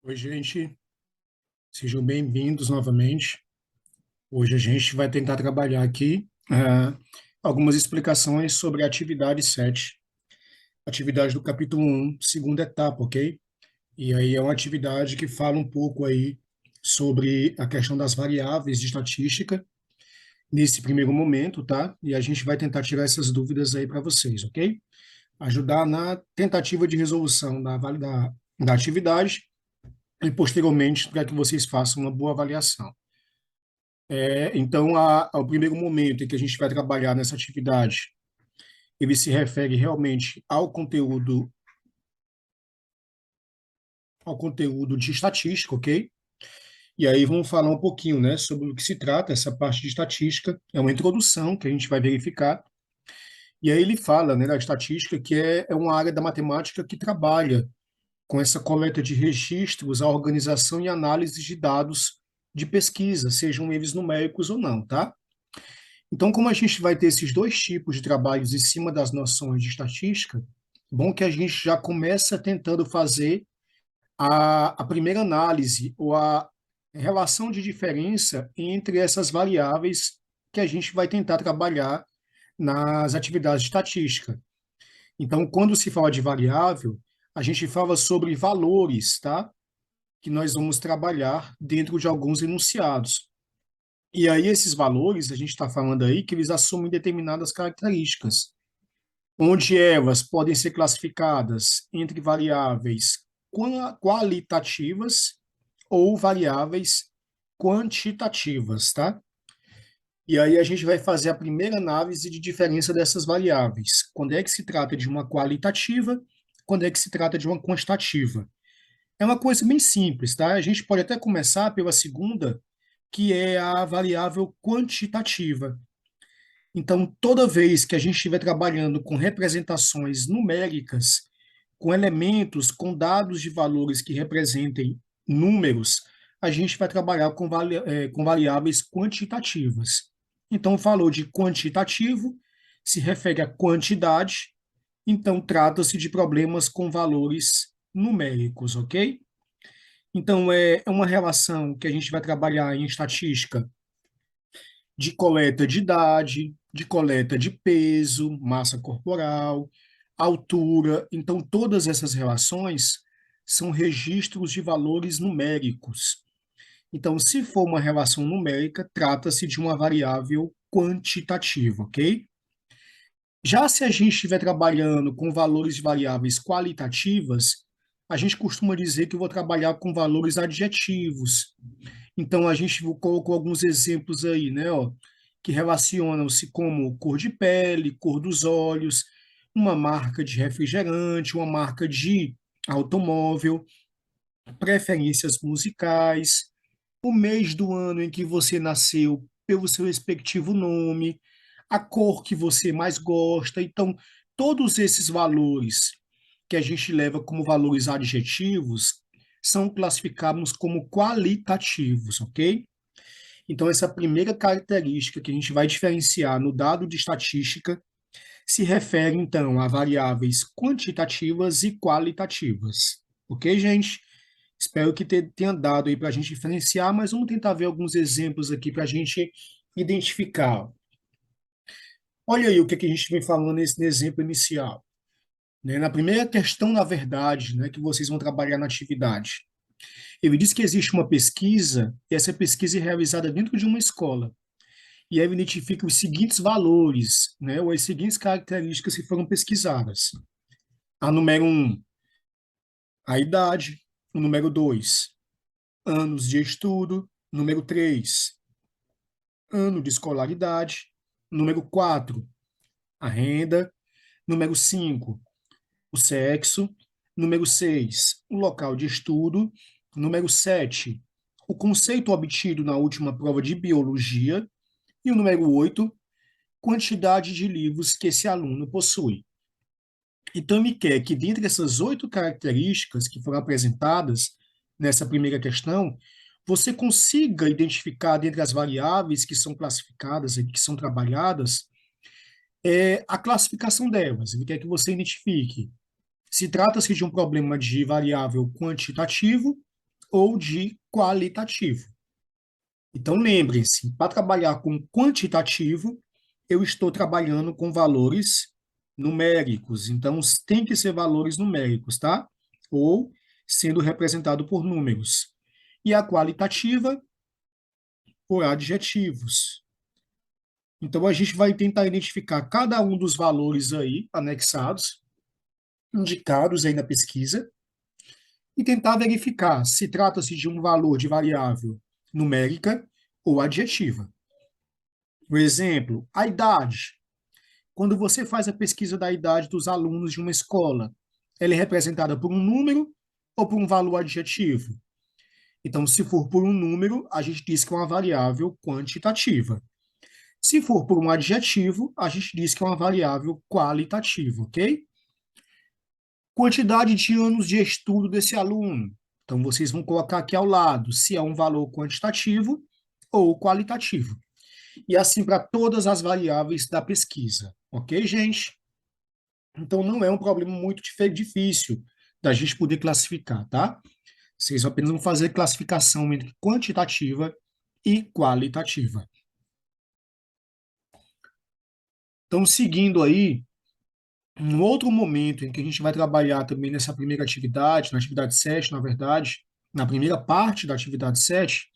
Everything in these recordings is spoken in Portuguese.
Oi, gente, sejam bem-vindos novamente. Hoje a gente vai tentar trabalhar aqui algumas explicações sobre a atividade 7, atividade do capítulo 1, segunda etapa, ok? E aí é uma atividade que fala um pouco aí sobre a questão das variáveis de estatística nesse primeiro momento, tá? E a gente vai tentar tirar essas dúvidas aí para vocês, ok? Ajudar na tentativa de resolução da atividade e posteriormente para que vocês façam uma boa avaliação. Então, ao primeiro momento em que a gente vai trabalhar nessa atividade, ele se refere realmente ao conteúdo de estatística, ok? E aí vamos falar um pouquinho, né, sobre o que se trata essa parte de estatística. É uma introdução que a gente vai verificar. E aí ele fala, né, da estatística, que é uma área da matemática que trabalha com essa coleta de registros, a organização e análise de dados de pesquisa, sejam eles numéricos ou não, tá? Então, como a gente vai ter esses dois tipos de trabalhos em cima das noções de estatística, bom que a gente já começa tentando fazer a primeira análise ou a relação de diferença entre essas variáveis que a gente vai tentar trabalhar nas atividades de estatística. Então, quando se fala de variável, a gente fala sobre valores, tá? Que nós vamos trabalhar dentro de alguns enunciados. E aí, esses valores, a gente está falando aí que eles assumem determinadas características, onde elas podem ser classificadas entre variáveis qualitativas ou variáveis quantitativas, tá? E aí a gente vai fazer a primeira análise de diferença dessas variáveis. Quando é que se trata de uma qualitativa, quando é que se trata de uma quantitativa. É uma coisa bem simples, tá? A gente pode até começar pela segunda, que é a variável quantitativa. Então, toda vez que a gente estiver trabalhando com representações numéricas, com elementos, com dados de valores que representem números, a gente vai trabalhar com variáveis quantitativas. Então, falou de quantitativo, se refere à quantidade, então trata-se de problemas com valores numéricos, ok? Então, é uma relação que a gente vai trabalhar em estatística de coleta de idade, de coleta de peso, massa corporal, altura. Então, todas essas relações são registros de valores numéricos. Então, se for uma relação numérica, trata-se de uma variável quantitativa, ok? Já se a gente estiver trabalhando com valores de variáveis qualitativas, a gente costuma dizer que eu vou trabalhar com valores adjetivos. Então, a gente colocou alguns exemplos aí, né, ó, que relacionam-se como cor de pele, cor dos olhos, uma marca de refrigerante, uma marca de automóvel, preferências musicais, o mês do ano em que você nasceu pelo seu respectivo nome, a cor que você mais gosta. Então, todos esses valores que a gente leva como valores adjetivos são classificados como qualitativos, ok? Então, essa primeira característica que a gente vai diferenciar no dado de estatística se refere, então, a variáveis quantitativas e qualitativas. Ok, gente? Espero que tenha dado aí para a gente diferenciar, mas vamos tentar ver alguns exemplos aqui para a gente identificar. Olha aí o que a gente vem falando nesse exemplo inicial. Né? Na primeira questão, na verdade, né, que vocês vão trabalhar na atividade, ele diz que existe uma pesquisa, e essa pesquisa é realizada dentro de uma escola. E aí identifica os seguintes valores, né, ou as seguintes características que foram pesquisadas. A número um, a idade. O número 2, anos de estudo. Número 3, ano de escolaridade. Número 4, a renda. Número 5, o sexo. Número 6, o local de estudo. Número 7, o conceito obtido na última prova de biologia. E o número 8, quantidade de livros que esse aluno possui. Então, ele quer que, dentre essas 8 características que foram apresentadas nessa primeira questão, você consiga identificar, dentre as variáveis que são classificadas e que são trabalhadas, a classificação delas. Ele quer que você identifique se trata-se de um problema de variável quantitativo ou de qualitativo. Então, lembrem-se, para trabalhar com quantitativo, eu estou trabalhando com valores numéricos. Então, tem que ser valores numéricos, tá? Ou sendo representado por números. E a qualitativa, por adjetivos. Então, a gente vai tentar identificar cada um dos valores aí anexados, indicados aí na pesquisa, e tentar verificar se trata-se de um valor de variável numérica ou adjetiva. Por exemplo, a idade. Quando você faz a pesquisa da idade dos alunos de uma escola, ela é representada por um número ou por um valor adjetivo? Então, se for por um número, a gente diz que é uma variável quantitativa. Se for por um adjetivo, a gente diz que é uma variável qualitativa, ok? Quantidade de anos de estudo desse aluno. Então, vocês vão colocar aqui ao lado se é um valor quantitativo ou qualitativo. E assim para todas as variáveis da pesquisa, ok, gente? Então, não é um problema muito difícil da gente poder classificar, tá? Vocês apenas vão fazer classificação entre quantitativa e qualitativa. Então, seguindo aí, um outro momento em que a gente vai trabalhar também nessa primeira atividade, na atividade 7, na verdade, na primeira parte da atividade 7,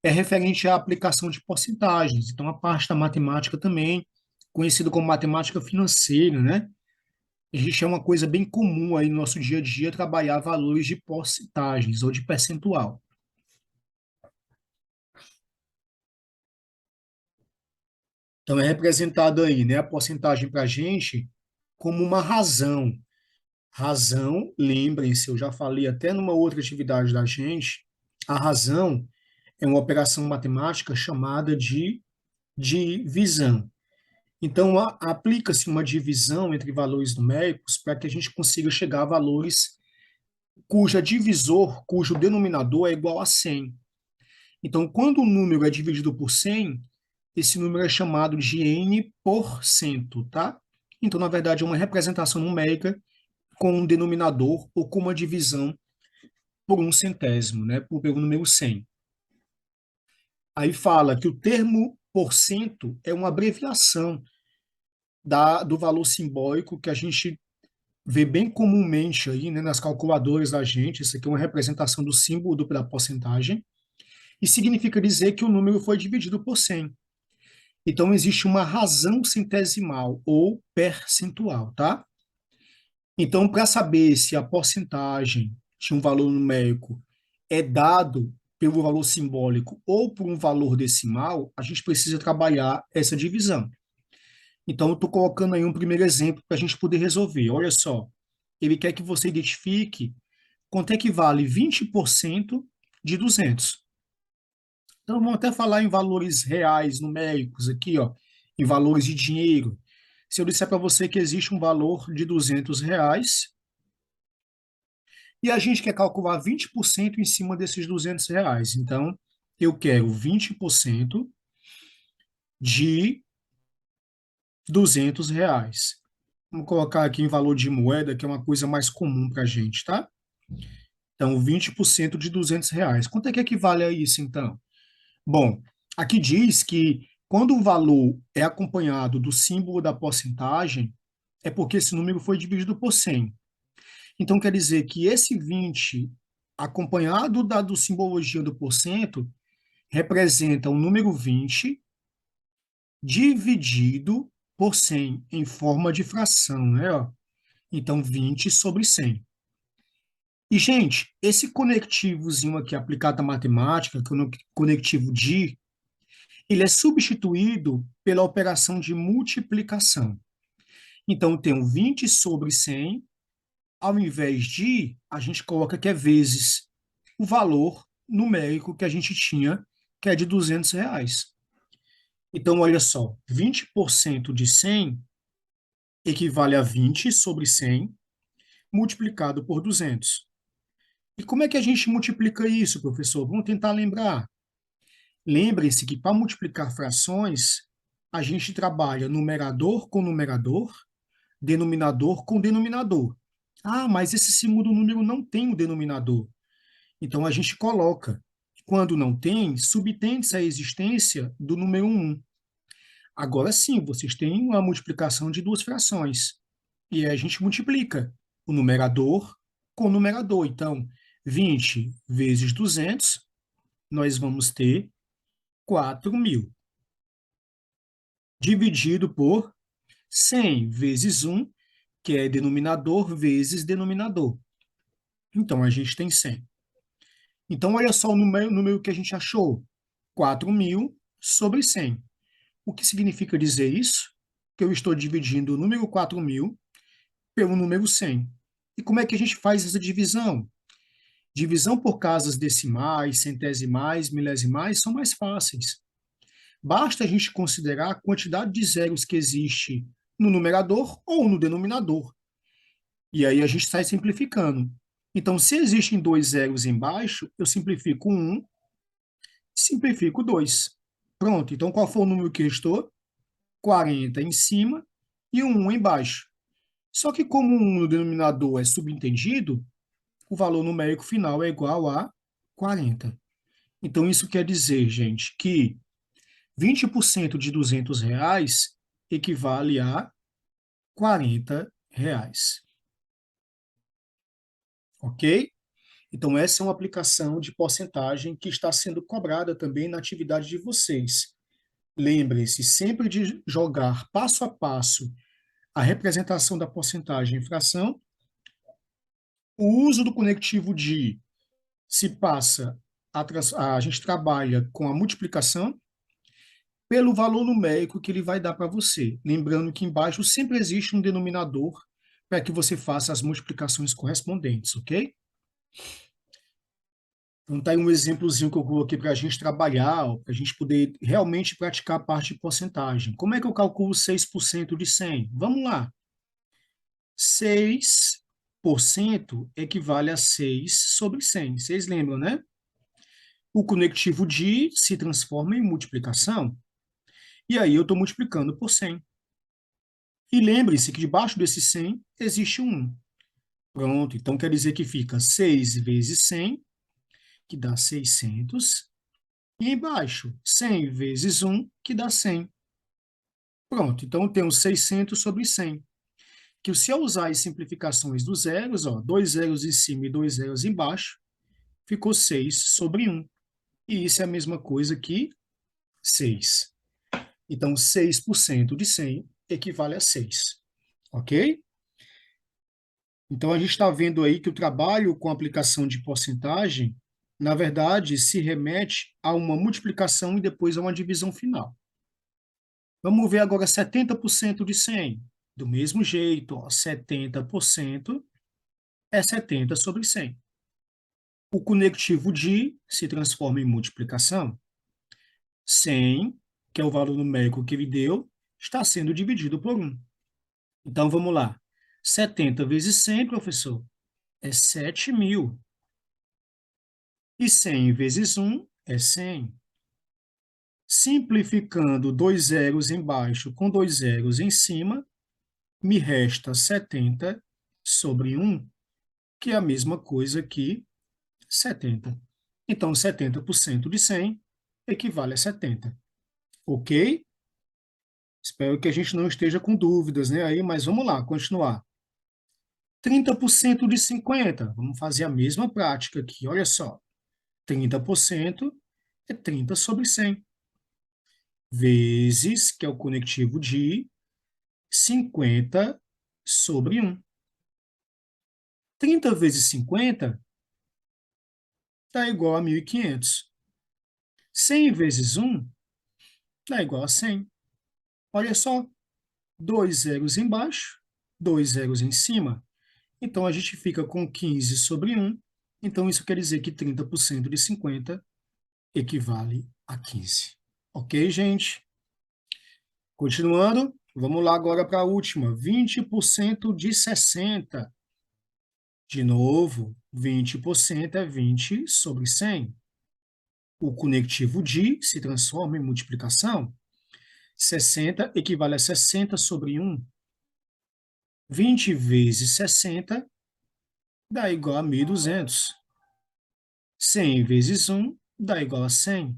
é referente à aplicação de porcentagens. Então, a parte da matemática também, conhecida como matemática financeira, né? A gente é uma coisa bem comum aí no nosso dia a dia trabalhar valores de porcentagens ou de percentual. Então, é representado aí, né, a porcentagem para a gente como uma razão. Razão, lembrem-se, eu já falei até numa outra atividade da gente, a razão é uma operação matemática chamada de divisão. Então, aplica-se uma divisão entre valores numéricos para que a gente consiga chegar a valores cujo denominador é igual a 100. Então, quando o número é dividido por 100, esse número é chamado de n%, tá? Então, na verdade, é uma representação numérica com um denominador ou com uma divisão por um centésimo, né? Pelo número 100. Aí fala que o termo porcento é uma abreviação do valor simbólico que a gente vê bem comumente aí, né, nas calculadoras da gente. Isso aqui é uma representação do símbolo da porcentagem e significa dizer que o número foi dividido por 100. Então, existe uma razão centesimal ou percentual, tá? Então, para saber se a porcentagem de um valor numérico é dado pelo valor simbólico ou por um valor decimal, a gente precisa trabalhar essa divisão. Então, eu estou colocando aí um primeiro exemplo para a gente poder resolver. Olha só, ele quer que você identifique quanto é que vale 20% de 200. Então, vamos até falar em valores reais, numéricos aqui, ó, em valores de dinheiro. Se eu disser para você que existe um valor de R$ 200 e a gente quer calcular 20% em cima desses R$ 200, então eu quero 20% de R$ 200. Vamos colocar aqui em valor de moeda, que é uma coisa mais comum para a gente, tá? Então, 20% de R$ 200. Quanto é que equivale a isso, então? Bom, aqui diz que quando o valor é acompanhado do símbolo da porcentagem, é porque esse número foi dividido por 100. Então, quer dizer que esse 20, acompanhado do simbologia do porcento, representa o número 20 dividido por 100, em forma de fração, né? Ó? Então, 20 sobre 100. E, gente, esse conectivozinho aqui aplicado à matemática, que é o conectivo de, ele é substituído pela operação de multiplicação. Então, eu tenho 20 sobre 100, ao invés de, a gente coloca que é vezes o valor numérico que a gente tinha, que é de R$ 200. Então, olha só, 20% de 100 equivale a 20 sobre 100 multiplicado por 200. E como é que a gente multiplica isso, professor? Vamos tentar lembrar. Lembre-se que para multiplicar frações, a gente trabalha numerador com numerador, denominador com denominador. Ah, mas esse segundo número não tem o denominador. Então, a gente coloca, quando não tem, subtende-se a existência do número 1. Agora sim, vocês têm uma multiplicação de duas frações. E aí a gente multiplica o numerador com o numerador. Então, 20 vezes 200, nós vamos ter 4.000. Dividido por 100 vezes 1, que é denominador vezes denominador. Então, a gente tem 100. Então, olha só o número que a gente achou. 4.000 sobre 100. O que significa dizer isso? Que eu estou dividindo o número 4.000 pelo número 100. E como é que a gente faz essa divisão? Divisão por casas decimais, centesimais, milesimais são mais fáceis. Basta a gente considerar a quantidade de zeros que existe no numerador ou no denominador. E aí a gente sai simplificando. Então, se existem dois zeros embaixo, eu simplifico 1, simplifico 2. Pronto, então qual foi o número que restou? 40 em cima e o 1 embaixo. Só que como o 1 no denominador é subentendido, o valor numérico final é igual a 40. Então, isso quer dizer, gente, que 20% de R$ 200 equivale a R$ 40. Ok? Então, essa é uma aplicação de porcentagem que está sendo cobrada também na atividade de vocês. Lembre-se sempre de jogar passo a passo a representação da porcentagem em fração. O uso do conectivo de se passa, a gente trabalha com a multiplicação pelo valor numérico que ele vai dar para você. Lembrando que embaixo sempre existe um denominador para que você faça as multiplicações correspondentes, ok? Então, tá aí um exemplozinho que eu coloquei para a gente trabalhar, para a gente poder realmente praticar a parte de porcentagem. Como é que eu calculo 6% de 100? Vamos lá. 6% equivale a 6 sobre 100. Vocês lembram, né? O conectivo de se transforma em multiplicação. E aí eu estou multiplicando por 100. E lembre-se que debaixo desse 100 existe um 1. Pronto, então quer dizer que fica 6 vezes 100, que dá 600. E embaixo, 100 vezes 1, que dá 100. Pronto, então eu tenho 600 sobre 100. Que se eu usar as simplificações dos zeros, ó, dois zeros em cima e dois zeros embaixo, ficou 6 sobre 1. E isso é a mesma coisa que 6. Então, 6% de 100 equivale a 6. Ok? Então, a gente está vendo aí que o trabalho com aplicação de porcentagem, na verdade, se remete a uma multiplicação e depois a uma divisão final. Vamos ver agora 70% de 100. Do mesmo jeito, ó, 70% é 70 sobre 100. O conectivo de se transforma em multiplicação. 100, que é o valor numérico que ele deu, está sendo dividido por 1. Então, vamos lá. 70 vezes 100, professor, é 7.000. E 100 vezes 1 é 100. Simplificando dois zeros embaixo com dois zeros em cima, me resta 70 sobre 1, que é a mesma coisa que 70. Então, 70% de 100 equivale a 70. Ok? Espero que a gente não esteja com dúvidas, né? Aí, mas vamos lá, continuar. 30% de 50. Vamos fazer a mesma prática aqui. Olha só. 30% é 30 sobre 100. Vezes, que é o conectivo de 50 sobre 1. 30 vezes 50 dá igual a 1.500. 100 vezes 1 dá igual a 100. Olha só, dois zeros embaixo, dois zeros em cima. Então, a gente fica com 15 sobre 1. Então, isso quer dizer que 30% de 50 equivale a 15. Ok, gente? Continuando, vamos lá agora para a última. 20% de 60. De novo, 20% é 20 sobre 100. O conectivo de se transforma em multiplicação. 60 equivale a 60 sobre 1. 20 vezes 60 dá igual a 1.200. 100 vezes 1 dá igual a 100.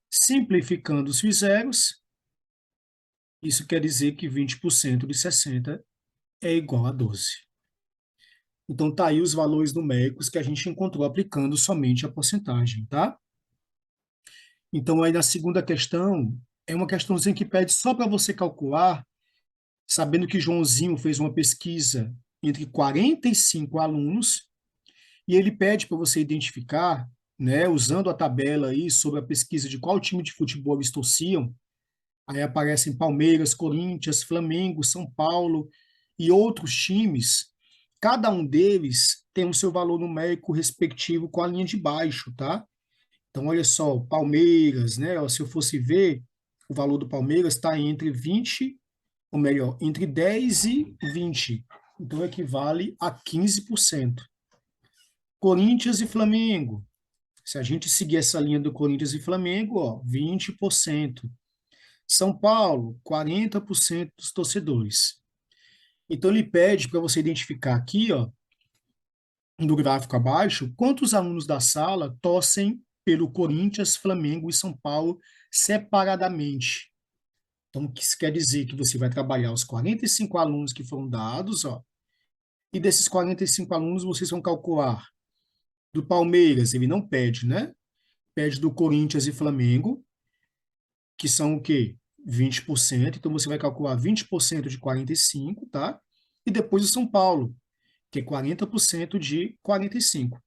Simplificando os zeros, isso quer dizer que 20% de 60 é igual a 12. Então, tá aí os valores numéricos que a gente encontrou aplicando somente a porcentagem, tá? Então, aí na segunda questão, é uma questãozinha que pede só para você calcular, sabendo que Joãozinho fez uma pesquisa entre 45 alunos, e ele pede para você identificar, né, usando a tabela aí sobre a pesquisa de qual time de futebol eles torciam. Aí aparecem Palmeiras, Corinthians, Flamengo, São Paulo e outros times. Cada um deles tem o seu valor numérico respectivo com a linha de baixo, tá? Então, olha só, Palmeiras, né? Se eu fosse ver, o valor do Palmeiras está entre 20, ou melhor, entre 10 e 20. Então, equivale a 15%. Corinthians e Flamengo. Se a gente seguir essa linha do Corinthians e Flamengo, ó, 20%. São Paulo, 40% dos torcedores. Então, ele pede para você identificar aqui, ó, no gráfico abaixo, quantos alunos da sala torcem pelo Corinthians, Flamengo e São Paulo separadamente. Então, o que isso quer dizer? Que você vai trabalhar os 45 alunos que foram dados, ó, e desses 45 alunos vocês vão calcular do Palmeiras, ele não pede, né? Pede do Corinthians e Flamengo, que são o quê? 20%. Então, você vai calcular 20% de 45, tá? E depois o São Paulo, que é 40% de 45,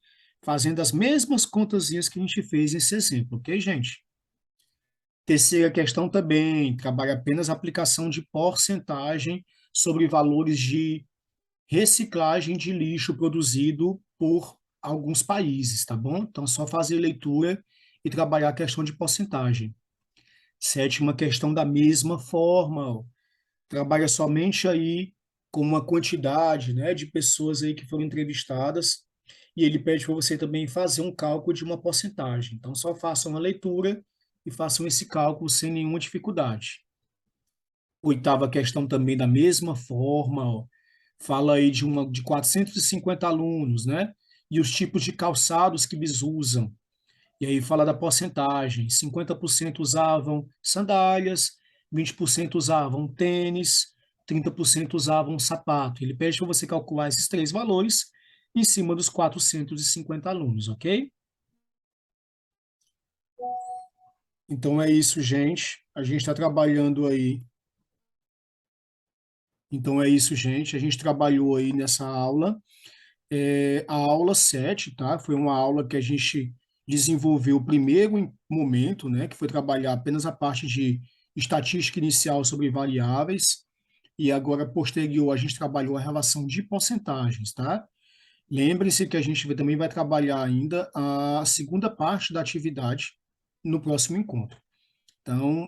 fazendo as mesmas contazinhas que a gente fez nesse exemplo, ok, gente? Terceira questão também, trabalha apenas a aplicação de porcentagem sobre valores de reciclagem de lixo produzido por alguns países, tá bom? Então, é só fazer leitura e trabalhar a questão de porcentagem. Sétima questão da mesma forma, ó, trabalha somente aí com uma quantidade, né, de pessoas aí que foram entrevistadas, e ele pede para você também fazer um cálculo de uma porcentagem. Então, só façam a leitura e façam esse cálculo sem nenhuma dificuldade. Oitava questão também da mesma forma, ó, fala aí de 450 alunos, né? E os tipos de calçados que eles usam. E aí fala da porcentagem: 50% usavam sandálias, 20% usavam tênis, 30% usavam sapato. Ele pede para você calcular esses três valores em cima dos 450 alunos, ok? Então é isso, gente. A gente está trabalhando aí. Então é isso, gente. A gente trabalhou aí nessa aula. A aula 7, tá? Foi uma aula que a gente desenvolveu o primeiro momento, né? Que foi trabalhar apenas a parte de estatística inicial sobre variáveis. E agora, posterior, a gente trabalhou a relação de porcentagens, tá? Lembre-se que a gente também vai trabalhar ainda a segunda parte da atividade no próximo encontro. Então,